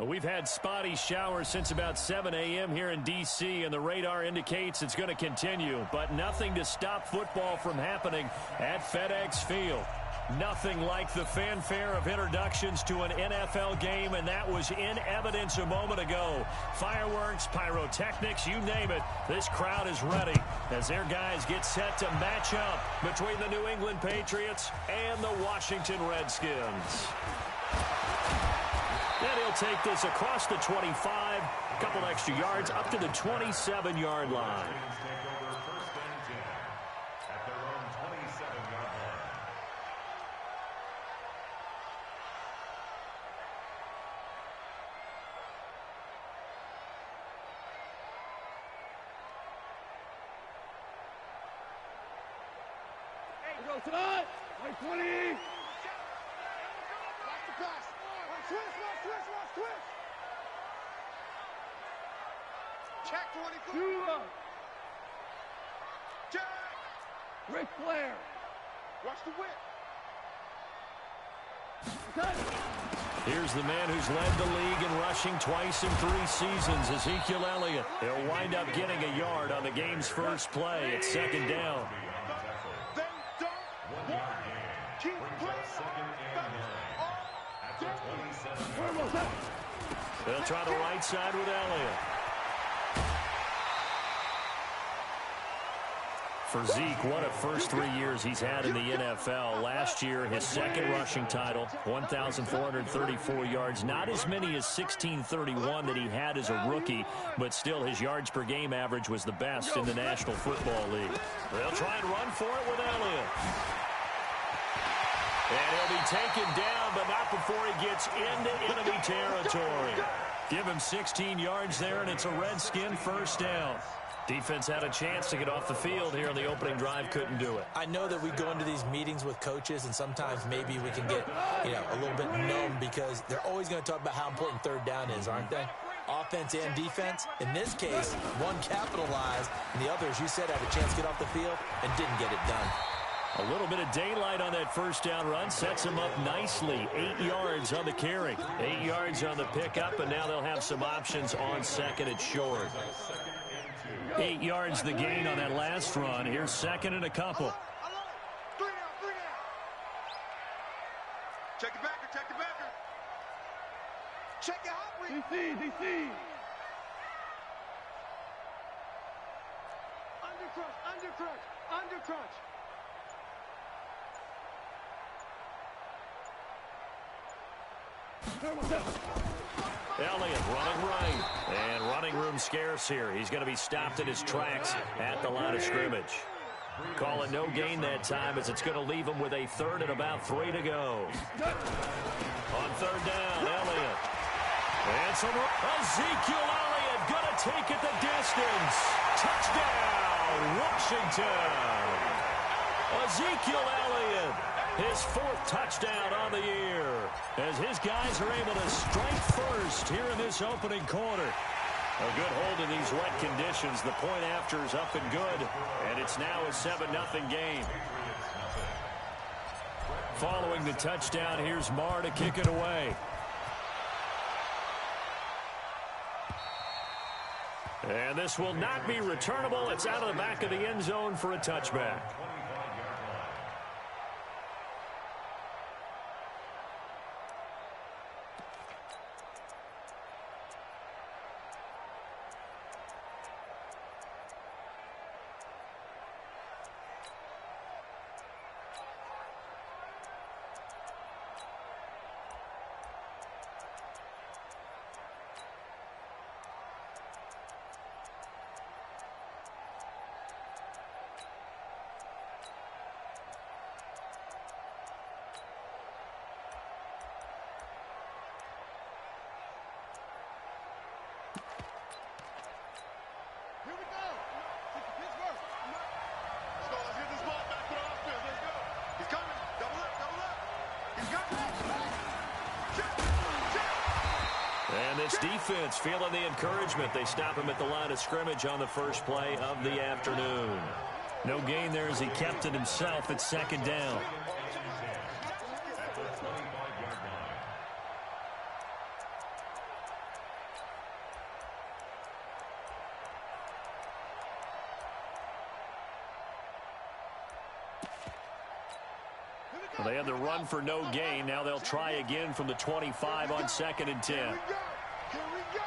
We've had spotty showers since about 7 a.m. here in D.C., and the radar indicates it's going to continue. But nothing to stop football from happening at FedEx Field. Nothing like the fanfare of introductions to an NFL game, and that was in evidence a moment ago. Fireworks, pyrotechnics, you name it. This crowd is ready as their guys get set to match up between the New England Patriots and the Washington Redskins. And he'll take this across the 25, a couple extra yards, up to the 27-yard line. Hey, go tonight. 20. Watch the pass. Twist. Check 24. Check. Ric Flair. Watch the whip. Here's the man who's led the league in rushing twice in 3 seasons, Ezekiel Elliott. He'll wind up getting a yard on the game's first play. It's second down. They don't want keep playing. They'll try the right side with Elliott. For Zeke, what a first 3 years he's had in the NFL. Last year, his second rushing title, 1,434 yards. Not as many as 1,631 that he had as a rookie, but still his yards per game average was the best in the National Football League. They'll try and run for it with Elliott. And he'll be taken down, but not before he gets into enemy territory. Give him 16 yards there, and it's a Redskin first down. Defense had a chance to get off the field here in the opening drive, couldn't do it. I know that we go into these meetings with coaches, and sometimes maybe we can get, a little bit numb because they're always going to talk about how important third down is, aren't they? Offense and defense. In this case, one capitalized, and the other, as you said, had a chance to get off the field and didn't get it done. A little bit of daylight on that first down run sets him up nicely. 8 yards on the carry, 8 yards on the pickup, and now they'll have some options on second and short. 8 yards the gain on that last run. Here's second and a couple. 3 down. Check it backer. Check it out. DC. Under crunch. Elliott running right, and running room scarce here. He's going to be stopped in his tracks at the line of scrimmage. Call it no gain that time, as it's going to leave him with a third and about 3 to go. On third down, Elliott. And some Ezekiel Elliott going to take it the distance. Touchdown, Washington. Ezekiel Elliott, his 4th touchdown on the year, as his guys are able to strike first here in this opening quarter. A good hold in these wet conditions. The point after is up and good, and it's now a 7-0 game. Following the touchdown, here's Marr to kick it away. And this will not be returnable. It's out of the back of the end zone for a touchback. And this defense feeling the encouragement. They stop him at the line of scrimmage on the first play of the afternoon. No gain there as he kept it himself at second down. Well, they had the run for no gain. Now they'll try again from the 25 on 2nd and 10. Here we go.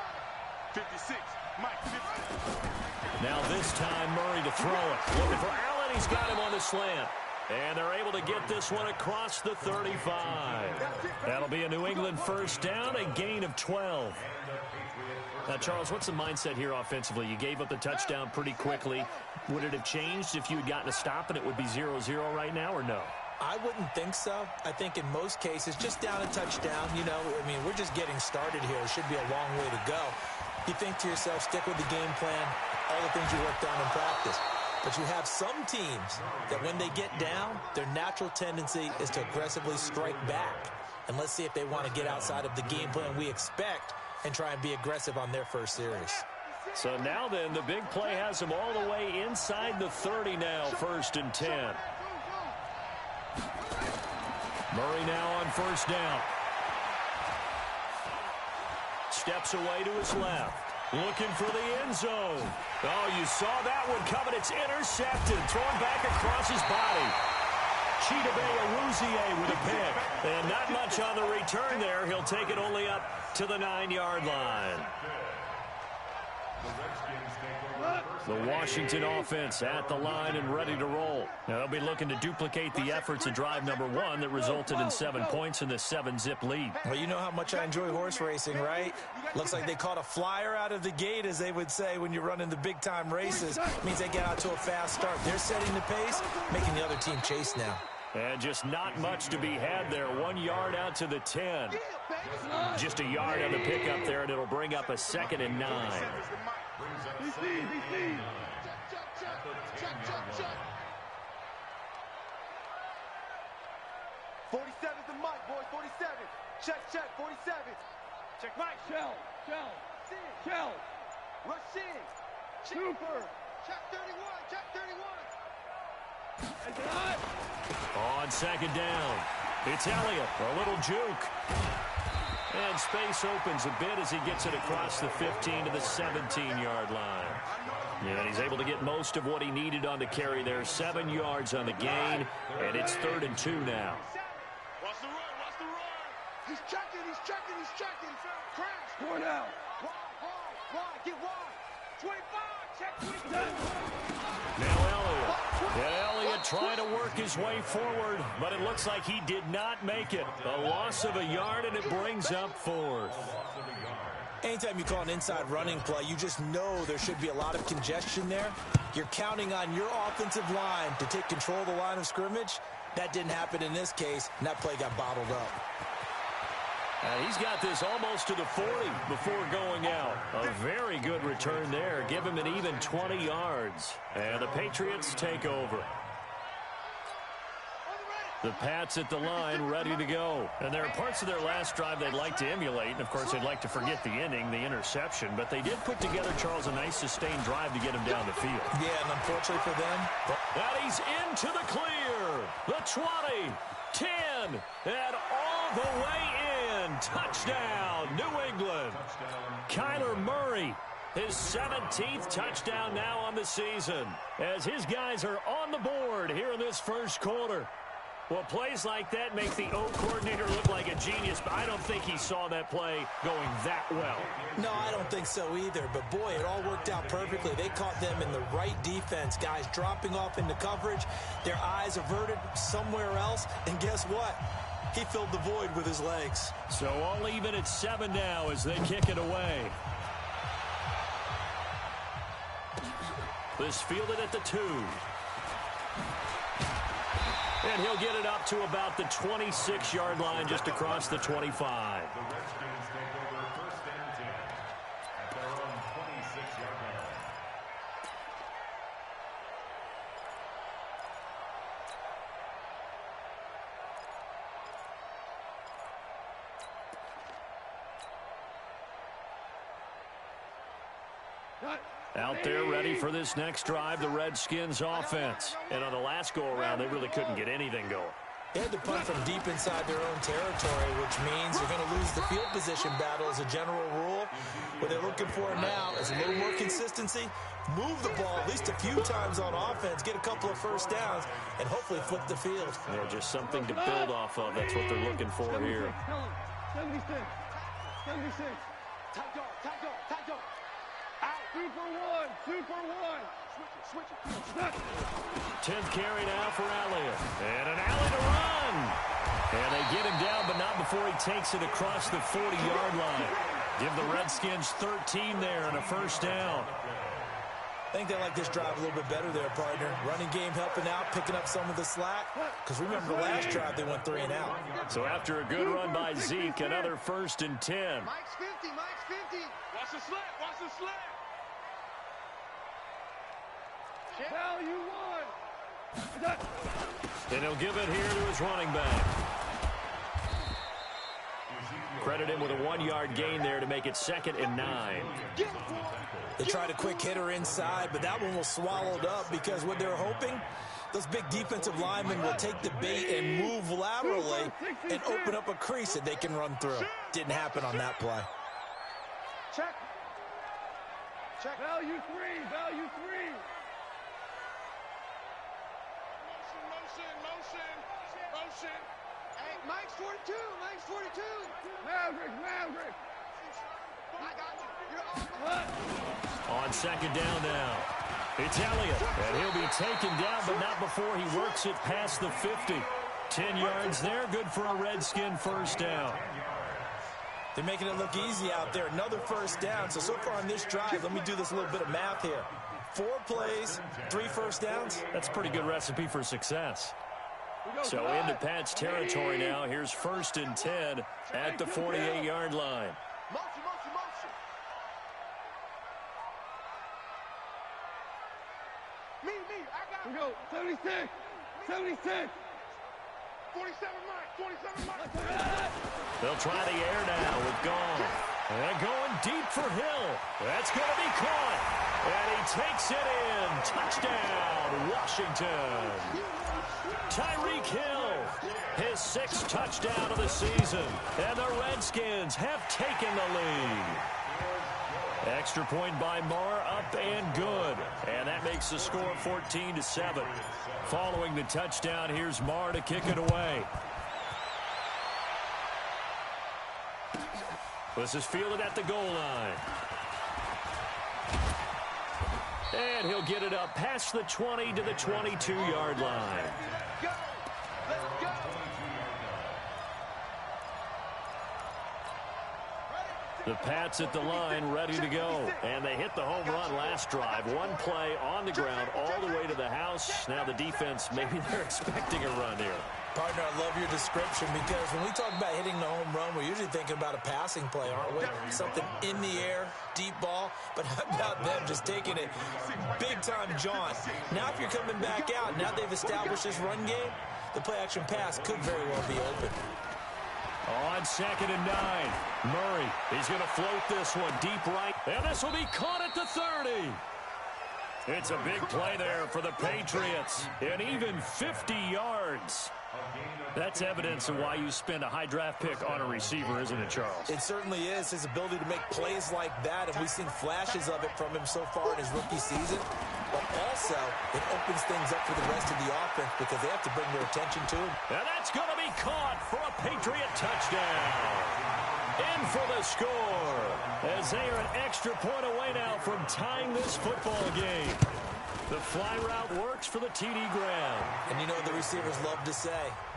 56. Mike, 50. Now this time Murray to throw it. Looking for Allen. He's got him on the slant. And they're able to get this one across the 35. That'll be a New England first down, a gain of 12. Now, Charles, what's the mindset here offensively? You gave up the touchdown pretty quickly. Would it have changed if you had gotten a stop and it would be 0-0 right now, or no? I wouldn't think so. I think in most cases, just down a touchdown, you know, I mean, we're just getting started here. It should be a long way to go. You think to yourself, stick with the game plan, all the things you worked on in practice. But you have some teams that when they get down, their natural tendency is to aggressively strike back. And let's see if they want to get outside of the game plan we expect and try and be aggressive on their first series. So now then, the big play has them all the way inside the 30 now, 1st and 10. Murray now on first down. Steps away to his left. Looking for the end zone. Oh, you saw that one coming. It's intercepted. Thrown back across his body. Chidobe with a pick. And not much on the return there. He'll take it only up to the 9-yard line. The Washington offense at the line and ready to roll. Now they'll be looking to duplicate the efforts of drive number 1 that resulted in 7 points in the 7-zip lead. Well, you know how much I enjoy horse racing, right? Looks like they caught a flyer out of the gate, as they would say when you're running the big-time races. It means they get out to a fast start. They're setting the pace, making the other team chase now. And just not much to be had there. 1 yard out to the 10. Just a yard on the pickup there, and it'll bring up a 2nd and 9. 47's the mic, boys. 47. Check, 47. Check right. Shell. Rush in. Super. Check 31. On 2nd down, it's Elliott. A little juke. And space opens a bit as he gets it across the 15 to the 17-yard line. And he's able to get most of what he needed on the carry there. 7 yards on the gain, and it's 3rd and 2 now. Watch the run. He's checking. Crash. 4 down. Wide. Get wide. 25. Check 27. Now Elliott. And Elliott trying to work his way forward, but it looks like he did not make it. A loss of a yard, and it brings up 4th. Anytime you call an inside running play, you just know there should be a lot of congestion there. You're counting on your offensive line to take control of the line of scrimmage. That didn't happen in this case, and that play got bottled up. And he's got this almost to the 40 before going out. A very good return there. Give him an even 20 yards. And the Patriots take over. The Pats at the line, ready to go. And there are parts of their last drive they'd like to emulate. And, of course, they'd like to forget the ending, the interception. But they did put together, Charles, a nice sustained drive to get him down the field. Yeah, and unfortunately for them. And he's into the clear. The 20, 10, and all the way in. Touchdown, New England. Kyler Murray, his 17th touchdown now on the season, as his guys are on the board here in this first quarter. Well, plays like that make the O coordinator look like a genius, but I don't think he saw that play going that well. No, I don't think so either, but boy, it all worked out perfectly. They caught them in the right defense, guys dropping off into coverage, their eyes averted somewhere else, and guess what? He filled the void with his legs. So all even at 7 now as they kick it away. This fielded at the 2. And he'll get it up to about the 26-yard line, just across the 25. Out there ready for this next drive, the Redskins offense. And on the last go-around, they really couldn't get anything going. They had to punt from deep inside their own territory, which means you're going to lose the field position battle as a general rule. What they're looking for now is a little more consistency, move the ball at least a few times on offense, get a couple of first downs, and hopefully flip the field. Yeah, just something to build off of. That's what they're looking for here. 76. 76. Tight dog, tight dog, tight dog. Out. 2 for 1. 2 for 1. Switch it. 10th carry now for Elliott. And an alley to run. And they get him down, but not before he takes it across the 40-yard line. Give the Redskins 13 there and a first down. I think they like this drive a little bit better there, partner. Running game helping out, picking up some of the slack. Because remember, the last drive they went 3 and out. So after a good run by Zeke, another 1st and 10. Mike's 50. Mike's 50. Watch the slap. Watch the slap. Hell, you won. And he'll give it here to his running back. Credit him with a 1-yard gain there to make it 2nd and 9. They tried a quick hitter inside, but that one was swallowed up because what they're hoping, those big defensive linemen will take the bait and move laterally and open up a crease that they can run through. Didn't happen on that play. Check. Check. Value 3. Value 3. Motion. Hey, Mike's 42. Mike's 42. Maverick. I got you. On 2nd down now. It's Elliott. And he'll be taken down, but not before he works it past the 50. 10 yards there. Good for a Redskin first down. They're making it look easy out there. Another first down. So far on this drive, let me do this little bit of math here. 4 plays, 3 first downs. That's a pretty good recipe for success. So into Pat's territory now. Here's 1st and 10 at the 48-yard line. Motion. Me. I got it. We go. 76. 47 Mike. They'll try the air now with Gall. And going deep for Hill. That's going to be caught. And he takes it in. Touchdown, Washington. Tyreek Hill, his 6th touchdown of the season. And the Redskins have taken the lead. Extra point by Marr, up and good. And that makes the score 14-7. Following the touchdown, here's Marr to kick it away. This is fielded at the goal line. And he'll get it up past the 20 to the 22-yard line. Go. Let's go. The Pats at the line, ready to go. And they hit the home run last drive. 1 play on the ground all the way to the house. Now the defense, maybe they're expecting a run here. Partner, I love your description because when we talk about hitting the home run, we're usually thinking about a passing play, aren't we? Something in the air, deep ball. But how about them just taking it big-time jaunt? Now if you're coming back out, now they've established this run game, the play-action pass could very well be open. On 2nd and 9, Murray, he's going to float this one deep right. And this will be caught at the 30. It's a big play there for the Patriots. And even 50 yards. That's evidence of why you spend a high draft pick on a receiver, isn't it, Charles? It certainly is. His ability to make plays like that, and we've seen flashes of it from him so far in his rookie season. But also, it opens things up for the rest of the offense because they have to bring their attention to him. And that's going to be caught for a Patriot touchdown. In for the score, as they are an extra point away now from tying this football game. The fly route works for the TD Graham. And you know what the receivers love to say?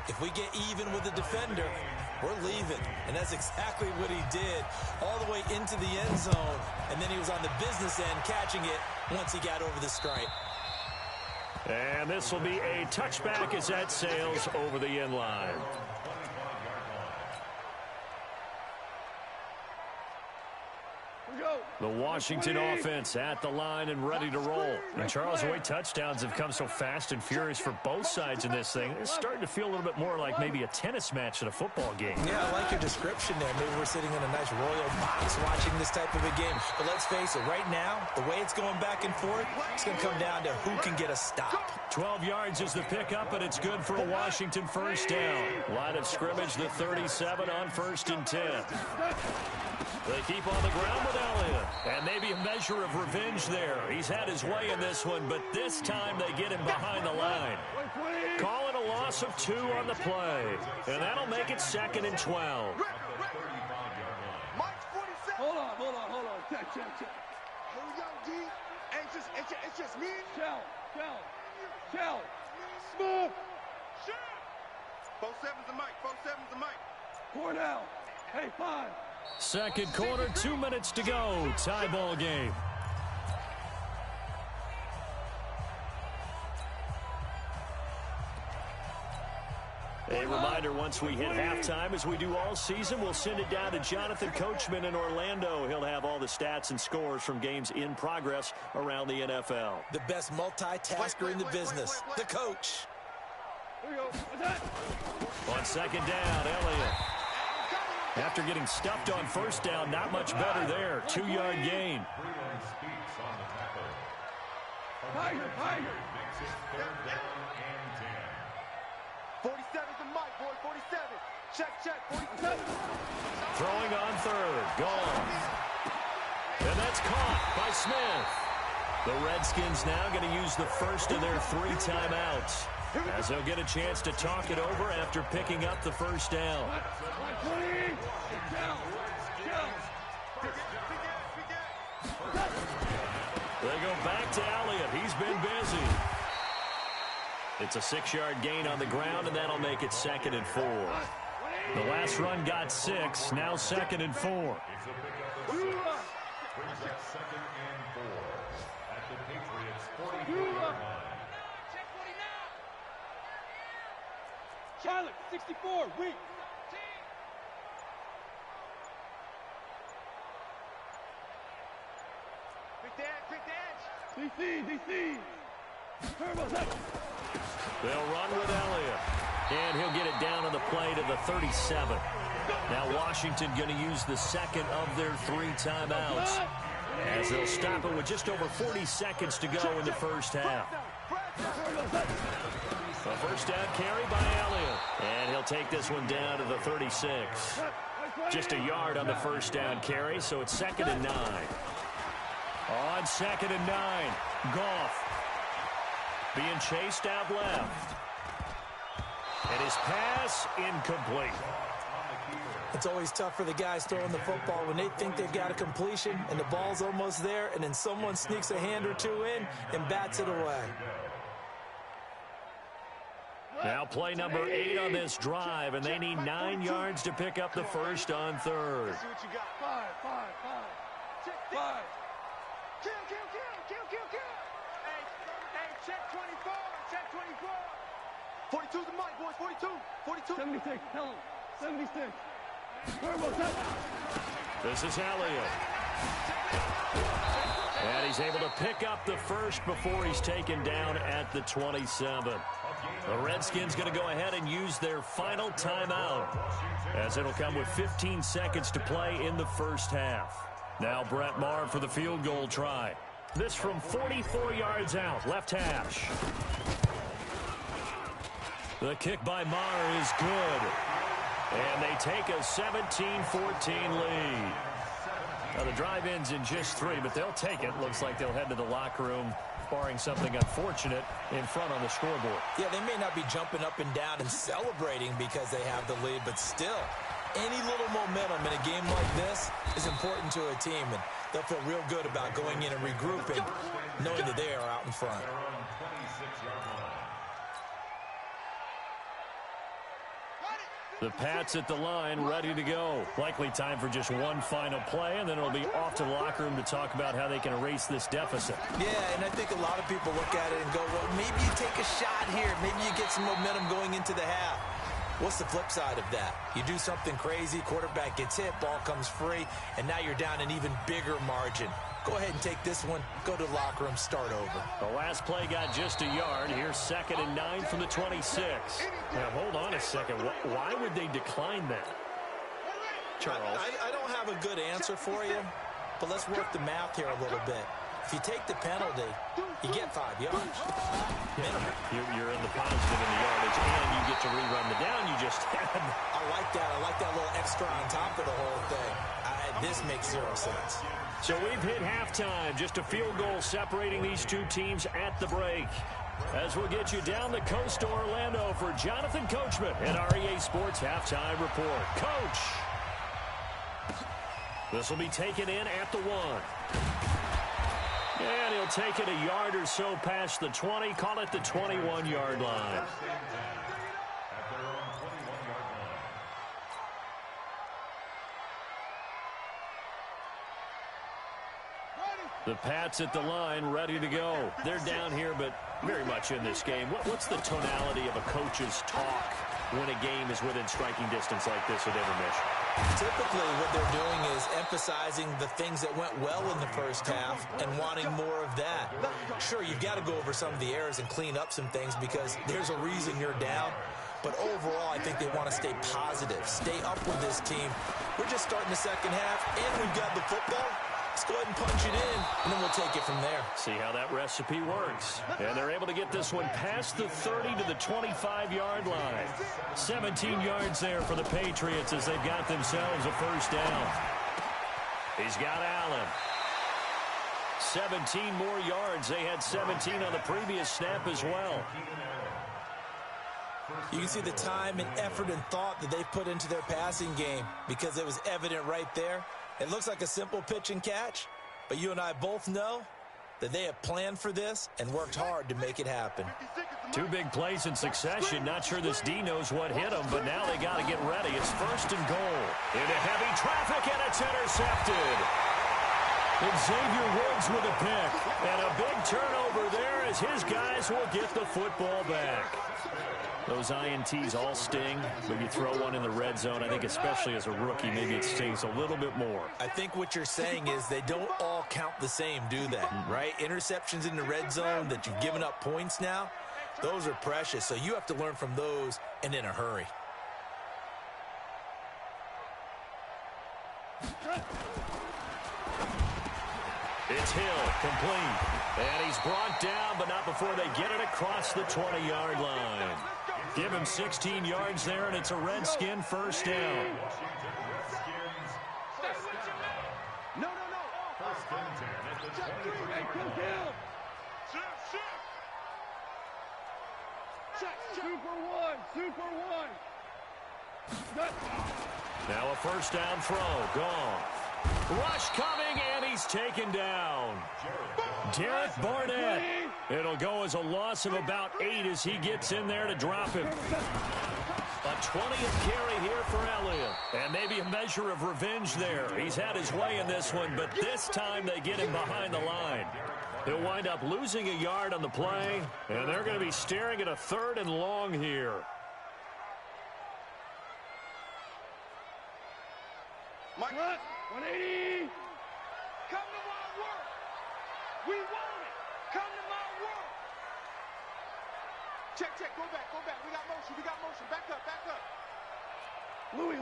If we get even with the defender, we're leaving. And that's exactly what he did all the way into the end zone. And then he was on the business end catching it once he got over the stripe. And this will be a touchback as that sails over the end line. The Washington offense at the line and ready to roll. And Charles, the way touchdowns have come so fast and furious for both sides in this thing, it's starting to feel a little bit more like maybe a tennis match than a football game. Yeah, I like your description there. Maybe we're sitting in a nice royal box watching this type of a game. But let's face it, right now, the way it's going back and forth, it's going to come down to who can get a stop. 12 yards is the pickup, and it's good for a Washington first down. Line of scrimmage, the 37 on 1st and 10. They keep on the ground with Elliott. And maybe a measure of revenge there. He's had his way in this one, but this time they get him behind the line. Call it a loss of 2 on the play. And that'll make it 2nd and 12. Hold on. Check. Here we go, D. It's just me. Shell. Smooth. 4-7's the mic. Cornell. Hey, 5. Second quarter, 2 minutes to go. Tie ball game. A reminder, once we hit halftime, as we do all season, we'll send it down to Jonathan Coachman in Orlando. He'll have all the stats and scores from games in progress around the NFL. The best multitasker in the business, the coach. Here we go. What's that? On second down, Elliott. After getting stuffed on first down, not much better there. 2-yard gain. Tiger. 47's the mic, boy. 47. Check. 47. Throwing on third. Gone. And that's caught by Smith. The Redskins now going to use the first of their 3 timeouts, as they'll get a chance to talk it over after picking up the first down. They go back to Elliott. He's been busy. It's a 6-yard gain on the ground, and that'll make it 2nd and 4. The last run got 6, now 2nd and 4. Charlotte, 64, weak. Quick edge. DC. Turbo's up. They'll run with Elliott, and he'll get it down on the play to the 37. Now Washington going to use the second of their 3 timeouts, as they'll stop it with just over 40 seconds to go in the first half. A first down carry by Elliott, and he'll take this one down to the 36. Just a yard on the first down carry, so it's 2nd and 9. On 2nd and 9, Goff being chased out left. And his pass incomplete. It's always tough for the guys throwing the football when they think they've got a completion and the ball's almost there, and then someone sneaks a hand or 2 in and bats it away. Now play number 8 on this drive, and they need 9 yards to pick up the first on 3rd. See what you got. 5. Kill. Hey, check 24. 42's the mic, boys. 42. 76, tell him. 76. Turbo's up. This is Elliott. And he's able to pick up the first before he's taken down at the 27. The Redskins going to go ahead and use their final timeout, as it'll come with 15 seconds to play in the first half. Now Brett Maher for the field goal try. This from 44 yards out, left hash. The kick by Maher is good. And they take a 17-14 lead. Now the drive ends in just 3, but they'll take it. Looks like they'll head to the locker room, barring something unfortunate in front on the scoreboard. Yeah, they may not be jumping up and down and celebrating because they have the lead, but still, any little momentum in a game like this is important to a team, and they'll feel real good about going in and regrouping, knowing that they are out in front. The Pats at the line, ready to go. Likely time for just one final play, and then it'll be off to the locker room to talk about how they can erase this deficit. Yeah, and I think a lot of people look at it and go, well, maybe you take a shot here. Maybe you get some momentum going into the half. What's the flip side of that? You do something crazy, quarterback gets hit, ball comes free, and now you're down an even bigger margin. Go ahead and take this one, go to the locker room, start over. The last play got just a yard. Here's 2nd and 9 from the 26. Now, hold on a second. Why would they decline that? Charles? I don't have a good answer for you, but let's work the math here a little bit. If you take the penalty, you get 5 yards. Minimum. You're in the positive in the yardage and you get to rerun the down you just had. I like that. I like that little extra on top of the whole thing. This makes zero sense. So we've hit halftime. Just a field goal separating these two teams at the break. As we'll get you down the coast to Orlando for Jonathan Coachman and our EA Sports Halftime Report. Coach! This will be taken in at the 1. And he'll take it a yard or so past the 20. Call it the 21-yard line. The Pats at the line, ready to go. They're down here, but very much in this game. What's the tonality of a coach's talk when a game is within striking distance like this at intermission? Typically, what they're doing is emphasizing the things that went well in the first half and wanting more of that. Sure, you've got to go over some of the errors and clean up some things because there's a reason you're down. But overall, I think they want to stay positive, stay up with this team. We're just starting the second half, and we've got the football. Let's go ahead and punch it in, and then we'll take it from there. See how that recipe works. And they're able to get this one past the 30 to the 25-yard line. 17 yards there for the Patriots as they've got themselves a first down. He's got Allen. 17 more yards. They had 17 on the previous snap as well. You can see the time and effort and thought that they've put into their passing game because it was evident right there. It looks like a simple pitch and catch, but you and I both know that they have planned for this and worked hard to make it happen. 2 big plays in succession. Not sure this D knows what hit him, but now they got to get ready. It's first and goal. Into heavy traffic, and it's intercepted. And Xavier Woods with a pick. And a big turnover there as his guys will get the football back. Those INTs all sting, but you throw one in the red zone, I think especially as a rookie, maybe it stings a little bit more. I think what you're saying is they don't all count the same, do they? Right? Interceptions in the red zone that you've given up points now, those are precious. So you have to learn from those and in a hurry. It's Hill, complete. And he's brought down, but not before they get it across the 20-yard line. Give him 16 yards there, and it's a Redskin first down. No. First and 10 at the 20. Super one. Now a first down throw, gone. Rush coming, and he's taken down. Derek Barnett. It'll go as a loss of about 8 as he gets in there to drop him. A 20th carry here for Elliott. And maybe a measure of revenge there. He's had his way in this one, but this time they get him behind the line. They'll wind up losing a yard on the play, and they're going to be staring at a 3rd and long here. Mike, 180. Come to my work. We want it. Come to my work. Check. Go back. We got motion. Back up. Louis.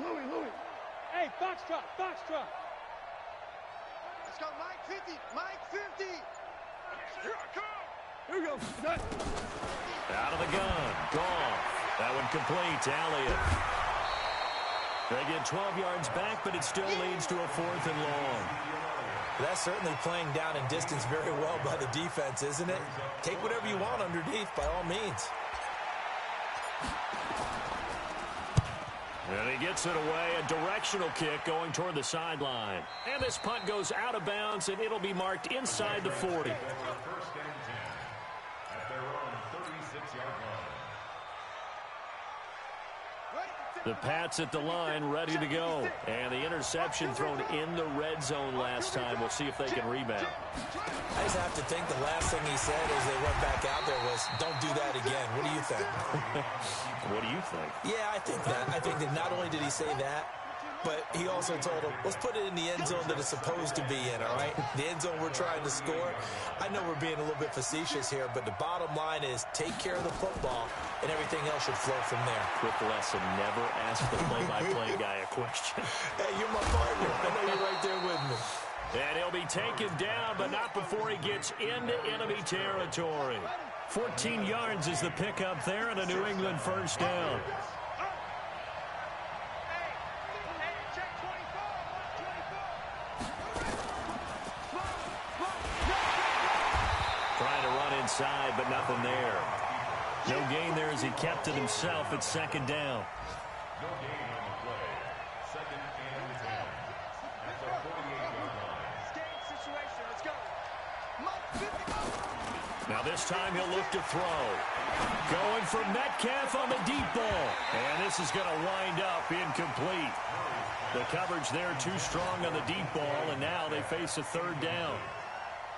Hey, Foxtrot. Let's go, Mike 50. Here I come. Here we go. Out of the gun. Gone. That one complete to Elliott. They get 12 yards back, but it still leads to a 4th and long. That's certainly playing down in distance very well by the defense, isn't it? Take whatever you want underneath, by all means. And he gets it away, a directional kick going toward the sideline. And this punt goes out of bounds, and it'll be marked inside the 40. First and 10 at their own 36-yard line. The Pats at the line, ready to go. And the interception thrown in the red zone last time. We'll see if they can rebound. I just have to think the last thing he said as they went back out there was, don't do that again. What do you think? What do you think? Yeah, I think that. I think that not only did he say that, but he also told him, let's put it in the end zone that it's supposed to be in, all right? The end zone we're trying to score. I know we're being a little bit facetious here, but the bottom line is take care of the football, and everything else should flow from there. Quick lesson, never ask the play-by-play guy a question. Hey, you're my partner. I know you're right there with me. And he'll be taken down, but not before he gets into enemy territory. 14 yards is the pickup there, and a New England first down. Trying to run inside, but nothing there. No gain there as he kept it himself at second down. No gain on the play. Second and 10. That's our 48-yard line. Game situation. Let's go. Now this time he'll look to throw. Going for Metcalf on the deep ball. And this is going to wind up incomplete. The coverage there too strong on the deep ball, and now they face a third down.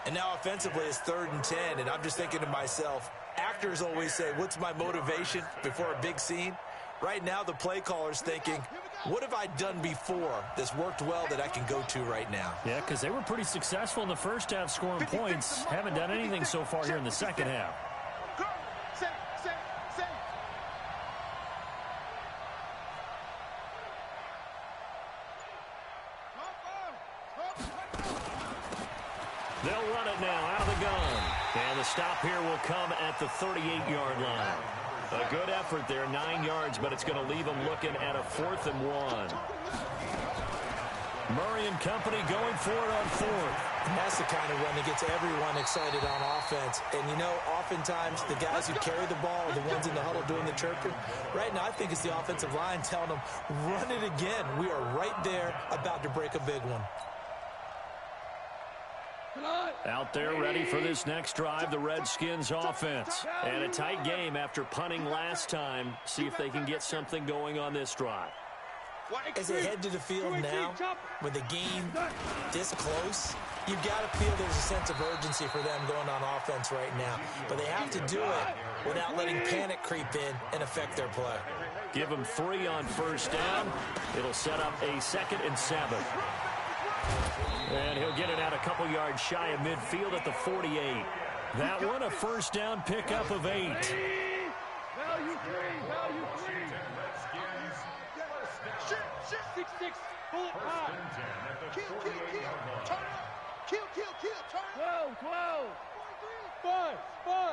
And now offensively it's 3rd and 10, and I'm just thinking to myself, actors always say, what's my motivation before a big scene? Right now the play caller's thinking, what have I done before that's worked well that I can go to right now? Yeah, because they were pretty successful in the first half scoring points. Haven't done anything so far here in the second half. They'll run it now out of the gun. And the stop here will come at the 38-yard line. A good effort there, 9 yards, but it's going to leave them looking at a 4th and 1. Murray and company going for it on 4th. And that's the kind of run that gets everyone excited on offense. And, you know, oftentimes the guys who carry the ball are the ones in the huddle doing the chirping. Right now I think it's the offensive line telling them, run it again. We are right there about to break a big one. Out there ready for this next drive, the Redskins offense. And a tight game after punting last time. See if they can get something going on this drive. As they head to the field now, with the game this close, you've got to feel there's a sense of urgency for them going on offense right now. But they have to do it without letting panic creep in and affect their play. Give them 3 on first down. It'll set up a 2nd and 7. And he'll get it out a couple yards shy of midfield at the 48. That one a first down pickup of 8. Value 3, value 3. Redskins, first down. 6-6, bullet First pop. and 10 at the 48-yard Turn line. up. Kill. Turn up. 12, 5, 5.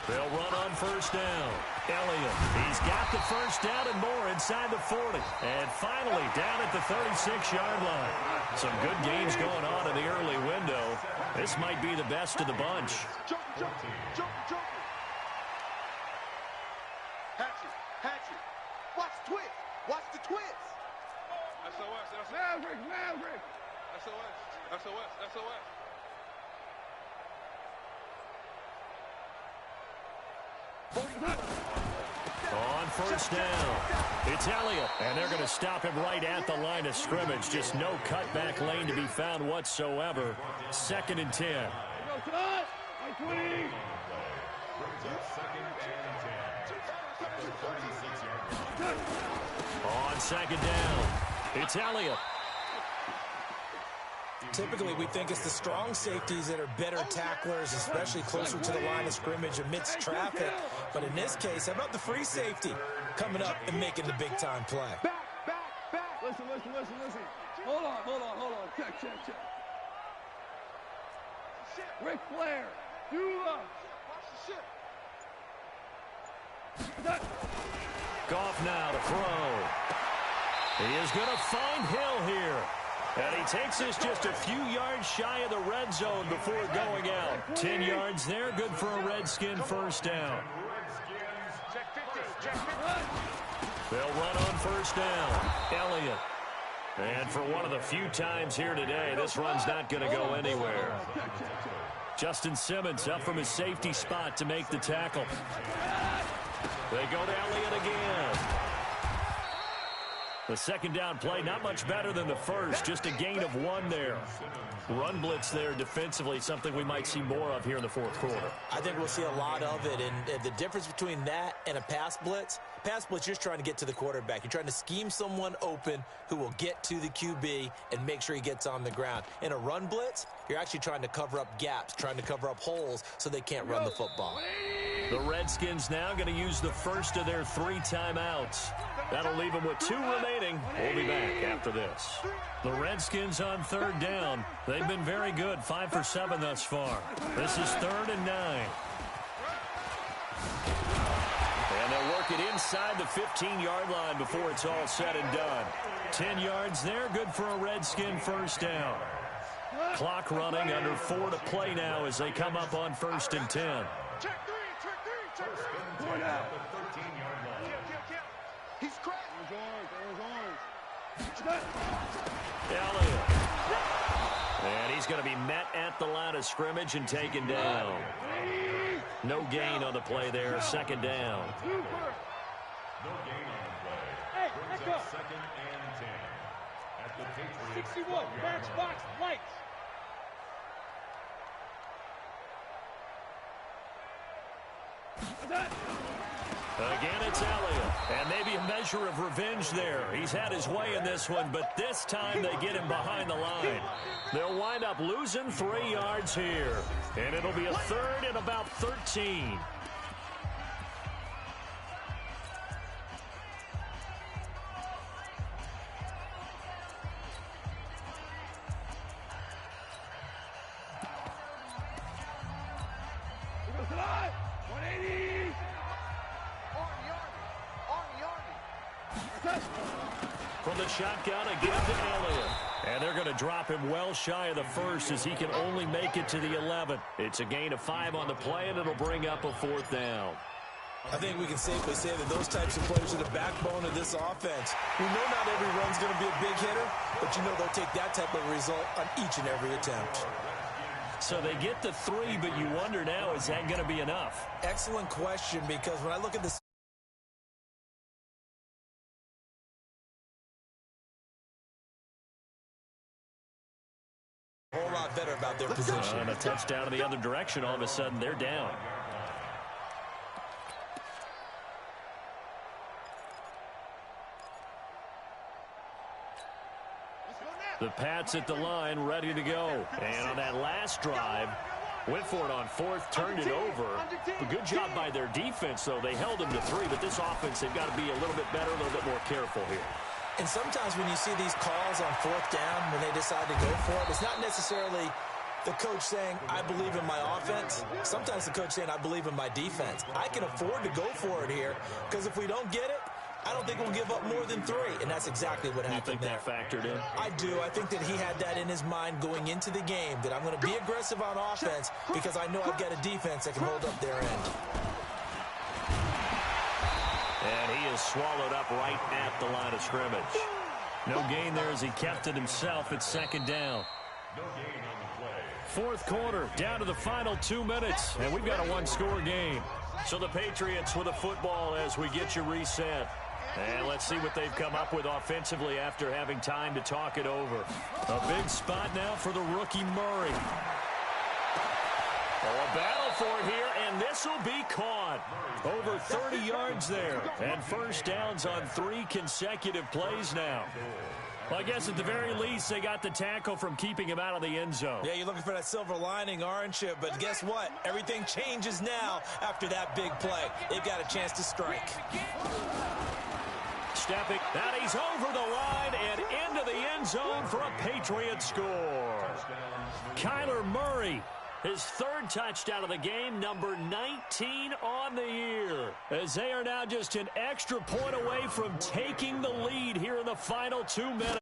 They'll run on first down. Elliott, he's got the first down and more inside the 40. And finally down at the 36-yard line. Some good gains going on in the early window. This might be the best of the bunch. Jump. Hatchet. Watch the twist. Watch the twist. SOS. Maverick. SOS. On first down, it's Elliott, and they're going to stop him right at the line of scrimmage. Just no cutback lane to be found whatsoever. 2nd and 10. Go, Todd. 20. Brings up 2nd and 10 at the 36-yard line. On 2nd down, it's Elliott. Typically, we think it's the strong safeties that are better tacklers, especially closer to the line of scrimmage amidst traffic. But in this case, how about the free safety coming up and making the big-time play? Back. Listen. Hold on. Check. Ric Flair. Goff now to throw. He is going to find Hill here. And he takes this just a few yards shy of the red zone before going out. 10 yards there, good for a Redskin first down. They'll run on first down. Elliott. And for one of the few times here today, this run's not going to go anywhere. Justin Simmons up from his safety spot to make the tackle. They go to Elliott again. The 2nd down play, not much better than the first, just a gain of 1 there. Run blitz there defensively, something we might see more of here in the 4th quarter. I think we'll see a lot of it, and the difference between that and a pass blitz, you're just trying to get to the quarterback. You're trying to scheme someone open who will get to the QB and make sure he gets on the ground. In a run blitz, you're actually trying to cover up gaps, trying to cover up holes so they can't run the football. The Redskins now going to use the first of their 3 timeouts. That'll leave them with 2 remaining. We'll be back after this. The Redskins on 3rd down. They've been very good, 5 for 7 thus far. This is 3rd and 9. And they'll work it inside the 15-yard line before it's all said and done. 10 yards there, good for a Redskin first down. Clock running, under 4 to play now as they come up on 1st and 10. Check 3, check 3, check 3. Going out the 13-yard line. He's cracked. Elliott. And he's going to be met at the line of scrimmage and taken down. No gain on the play there, 2nd down. No gain on the play. Brings up 2nd and 10. At the Patriots 61, box, lights. Again, it's Elliott. And maybe a measure of revenge there. He's had his way in this one, but this time they get him behind the line. They'll wind up losing 3 yards here. And it'll be a 3rd and about 13. From the shotgun again to Elliott. And they're going to drop him well shy of the 1st as he can only make it to the 11. It's a gain of 5 on the play, and it'll bring up a 4th down. I think we can safely say that those types of players are the backbone of this offense. We know not every run's going to be a big hitter, but you know they'll take that type of result on each and every attempt. So they get the 3, but you wonder now, is that going to be enough? Excellent question, because when I look at this, a whole lot better about their position. And a touchdown in the other direction, all of a sudden they're down. The Pats at the line, ready to go. And on that last drive, went for it on 4th, turned it over. A good job by their defense, though. They held them to 3, but this offense, they've got to be a little bit better, a little bit more careful here. And sometimes when you see these calls on 4th down, when they decide to go for it, it's not necessarily the coach saying, I believe in my offense. Sometimes the coach saying, I believe in my defense. I can afford to go for it here, because if we don't get it, I don't think we'll give up more than 3, and that's exactly what happened there. You think that factored in? I do. I think that he had that in his mind going into the game, that I'm going to be aggressive on offense because I know I've got a defense that can hold up their end. And he is swallowed up right at the line of scrimmage. No gain there as he kept it himself at 2nd down. No gain on the play. 4th quarter, down to the final 2 minutes, and we've got a 1-score game. So the Patriots with a football as we get you reset. And let's see what they've come up with offensively after having time to talk it over. A big spot now for the rookie Murray. Oh, a battle for it here, and this will be caught. Over 30 yards there, and 1st downs on 3 consecutive plays now. Well, I guess at the very least, they got the tackle from keeping him out of the end zone. Yeah, you're looking for that silver lining, aren't you? But guess what? Everything changes now after that big play. They've got a chance to strike. Stepping, that he's over the line and into the end zone for a Patriot score. Kyler Murray, his 3rd touchdown of the game, number 19 on the year, as they are now just an extra point away from taking the lead here in the final 2 minutes.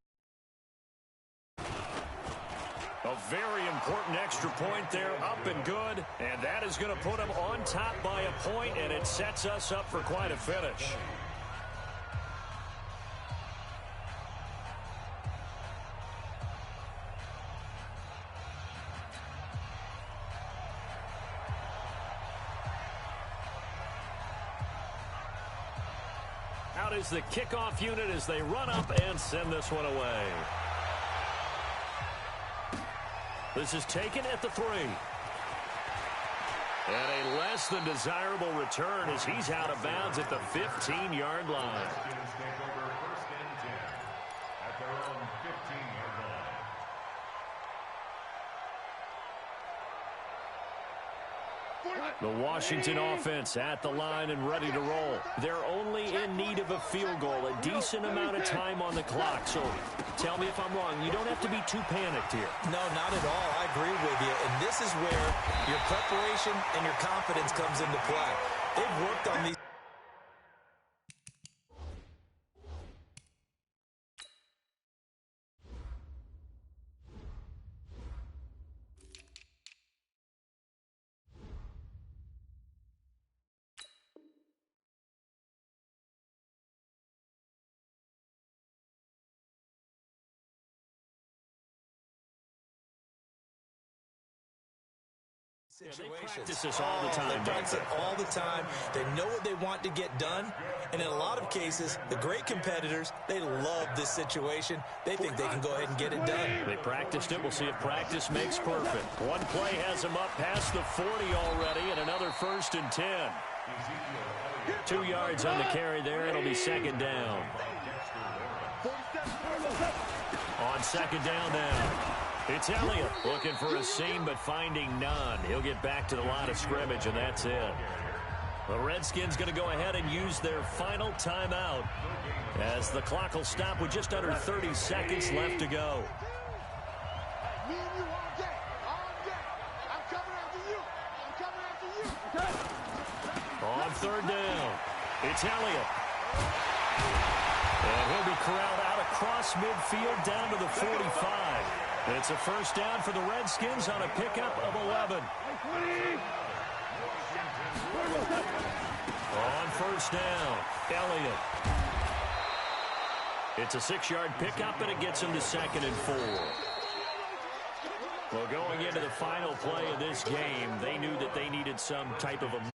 A very important extra point there, up and good, and that is going to put them on top by a point, and it sets us up for quite a finish. Out is the kickoff unit as they run up and send this one away. This is taken at the 3. And a less than desirable return as he's out of bounds at the 15-yard line. The Washington offense at the line and ready to roll. They're only in need of a field goal, a decent amount of time on the clock. So tell me if I'm wrong. You don't have to be too panicked here. No, not at all. I agree with you. And this is where your preparation and your confidence comes into play. They've worked on these. They practice this all the time. They practice it all the time. They know what they want to get done. And in a lot of cases, the great competitors, they love this situation. They think they can go ahead and get it done. They practiced it. We'll see if practice makes perfect. One play has them up past the 40 already, and another 1st and 10. 2 yards on the carry there. It'll be 2nd down. On 2nd down now. It's Elliott looking for a seam, but finding none. He'll get back to the line of scrimmage, and that's it. The Redskins going to go ahead and use their final timeout as the clock will stop with just under 30 seconds left to go. On 3rd down, it's Elliott. And he'll be corralled out across midfield down to the 45. It's a 1st down for the Redskins on a pickup of 11. On 1st down, Elliott. It's a 6-yard pickup, and it gets him to 2nd and 4. Well, going into the final play of this game, they knew that they needed some type of a